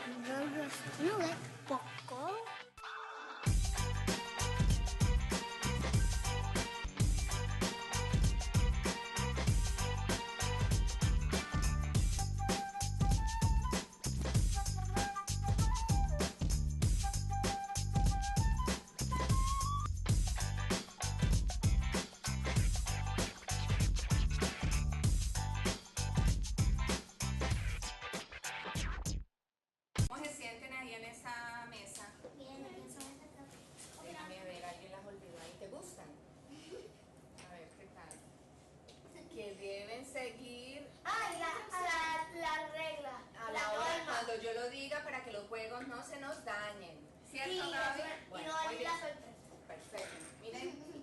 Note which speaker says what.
Speaker 1: Roblox poco.
Speaker 2: ¿Cómo se sienten ahí en esa mesa?
Speaker 1: Bien,
Speaker 2: Déjame ver, alguien las olvidó ahí. ¿Te gustan? A ver, ¿qué tal? Que deben seguir
Speaker 1: la regla.
Speaker 2: a la hora cuando yo lo diga para que los juegos no se nos dañen. ¿Cierto, Gaby?
Speaker 1: Y no
Speaker 2: muy
Speaker 1: hay
Speaker 2: bien.
Speaker 1: la sorpresa.
Speaker 2: Perfecto. Miren,